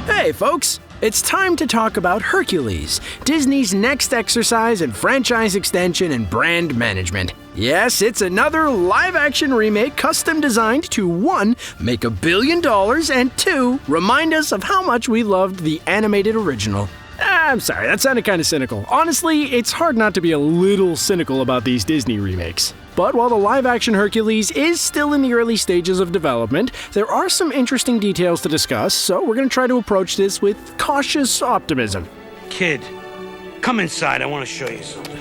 Hey folks, it's time to talk about Hercules, Disney's next exercise in franchise extension and brand management. Yes, it's another live-action remake custom designed to 1. Make $1 billion, and 2. Remind us of how much we loved the animated original. I'm sorry, that sounded kind of cynical. Honestly, it's hard not to be a little cynical about these Disney remakes. But while the live-action Hercules is still in the early stages of development, there are some interesting details to discuss, so we're going to try to approach this with cautious optimism. Kid, come inside, I want to show you something.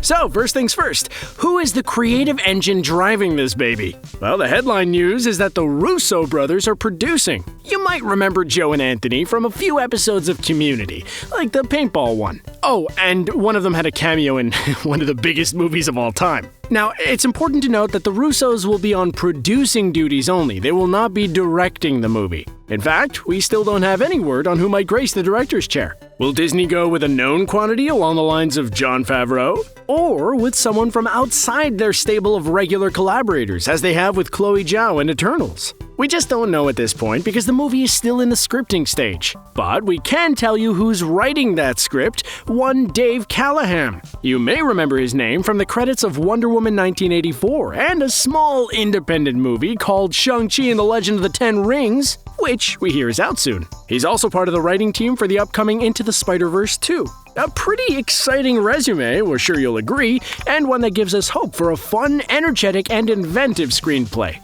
So, first things first, who is the creative engine driving this baby? Well, the headline news is that the Russo brothers are producing. You might remember Joe and Anthony from a few episodes of Community, like the paintball one. Oh, and one of them had a cameo in one of the biggest movies of all time. Now, it's important to note that the Russos will be on producing duties only. They will not be directing the movie. In fact, we still don't have any word on who might grace the director's chair. Will Disney go with a known quantity along the lines of Jon Favreau? Or with someone from outside their stable of regular collaborators, as they have with Chloe Zhao in Eternals? We just don't know at this point because the movie is still in the scripting stage. But we can tell you who's writing that script, one Dave Callahan. You may remember his name from the credits of Wonder Woman 1984 and a small independent movie called Shang-Chi and the Legend of the Ten Rings, which we hear is out soon. He's also part of the writing team for the upcoming Into the Spider-Verse 2. A pretty exciting resume, we're sure you'll agree, and one that gives us hope for a fun, energetic, and inventive screenplay.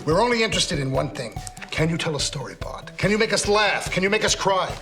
We're only interested in one thing. Can you tell a story, Bond? Can you make us laugh? Can you make us cry?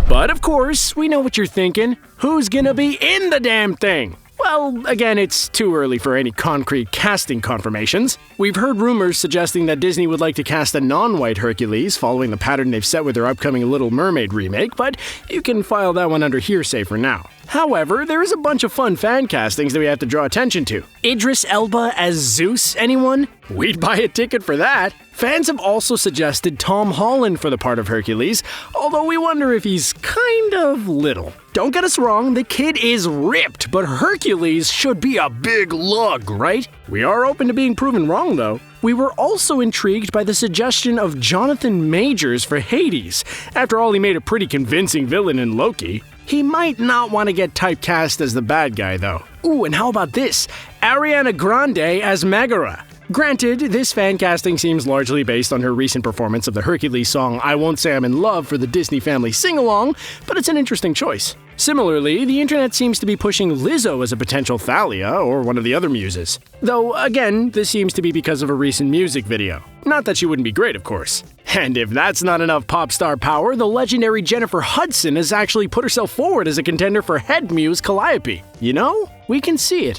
But of course, we know what you're thinking. Who's gonna be in the damn thing? Well, again, it's too early for any concrete casting confirmations. We've heard rumors suggesting that Disney would like to cast a non-white Hercules, following the pattern they've set with their upcoming Little Mermaid remake, but you can file that one under hearsay for now. However, there is a bunch of fun fan castings that we have to draw attention to. Idris Elba as Zeus, anyone? We'd buy a ticket for that. Fans have also suggested Tom Holland for the part of Hercules, although we wonder if he's kind of little. Don't get us wrong, the kid is ripped, but Hercules should be a big lug, right? We are open to being proven wrong, though. We were also intrigued by the suggestion of Jonathan Majors for Hades. After all, he made a pretty convincing villain in Loki. He might not want to get typecast as the bad guy, though. Ooh, and how about this? Ariana Grande as Megara. Granted, this fan casting seems largely based on her recent performance of the Hercules song I Won't Say I'm in Love for the Disney Family Sing-Along, but it's an interesting choice. Similarly, the internet seems to be pushing Lizzo as a potential Thalia or one of the other Muses. Though, again, this seems to be because of a recent music video. Not that she wouldn't be great, of course. And if that's not enough pop star power, the legendary Jennifer Hudson has actually put herself forward as a contender for head muse Calliope. You know, we can see it.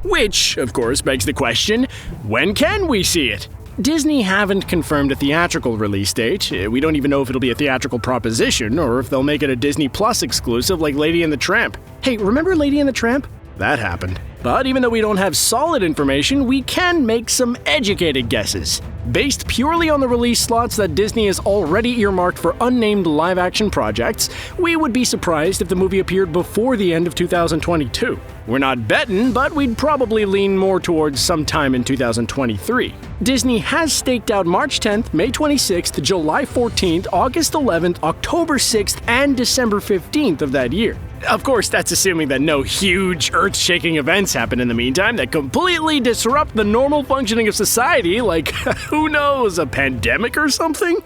Which, of course, begs the question, when can we see it? Disney haven't confirmed a theatrical release date. We don't even know if it'll be a theatrical proposition or if they'll make it a Disney Plus exclusive like Lady and the Tramp. Hey, remember Lady and the Tramp? That happened. But even though we don't have solid information, we can make some educated guesses. Based purely on the release slots that Disney has already earmarked for unnamed live-action projects, we would be surprised if the movie appeared before the end of 2022. We're not betting, but we'd probably lean more towards sometime in 2023. Disney has staked out March 10th, May 26th, July 14th, August 11th, October 6th, and December 15th of that year. Of course, that's assuming that no huge, earth-shaking events happen in the meantime that completely disrupt the normal functioning of society, like, who knows, a pandemic or something?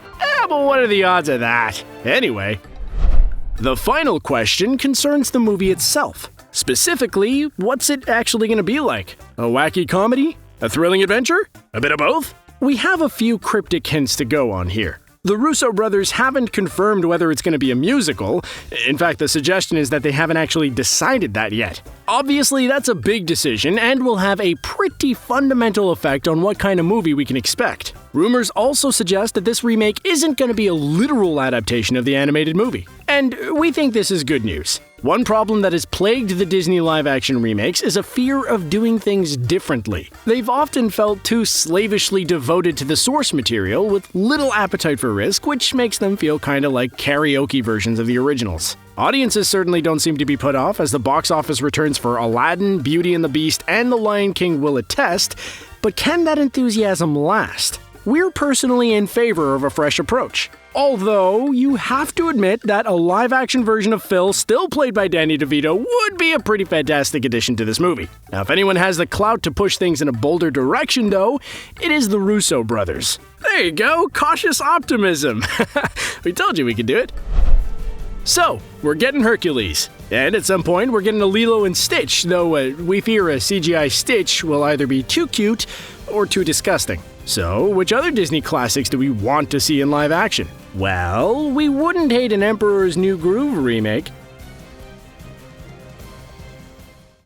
But what are the odds of that? Anyway, the final question concerns the movie itself. Specifically, what's it actually going to be like? A wacky comedy? A thrilling adventure? A bit of both? We have a few cryptic hints to go on here. The Russo brothers haven't confirmed whether it's going to be a musical. In fact, the suggestion is that they haven't actually decided that yet. Obviously, that's a big decision and will have a pretty fundamental effect on what kind of movie we can expect. Rumors also suggest that this remake isn't going to be a literal adaptation of the animated movie. And we think this is good news. One problem that has plagued the Disney live-action remakes is a fear of doing things differently. They've often felt too slavishly devoted to the source material with little appetite for risk, which makes them feel kinda like karaoke versions of the originals. Audiences certainly don't seem to be put off, as the box office returns for Aladdin, Beauty and the Beast, and The Lion King will attest, but can that enthusiasm last? we're personally in favor of a fresh approach. Although, you have to admit that a live-action version of Phil, still played by Danny DeVito, would be a pretty fantastic addition to this movie. Now, if anyone has the clout to push things in a bolder direction, though, it is the Russo brothers. There you go, cautious optimism. We told you we could do it. So, we're getting Hercules. And at some point, we're getting a Lilo and Stitch, though we fear a CGI Stitch will either be too cute or too disgusting. So, which other Disney classics do we want to see in live action? Well, we wouldn't hate an Emperor's New Groove remake.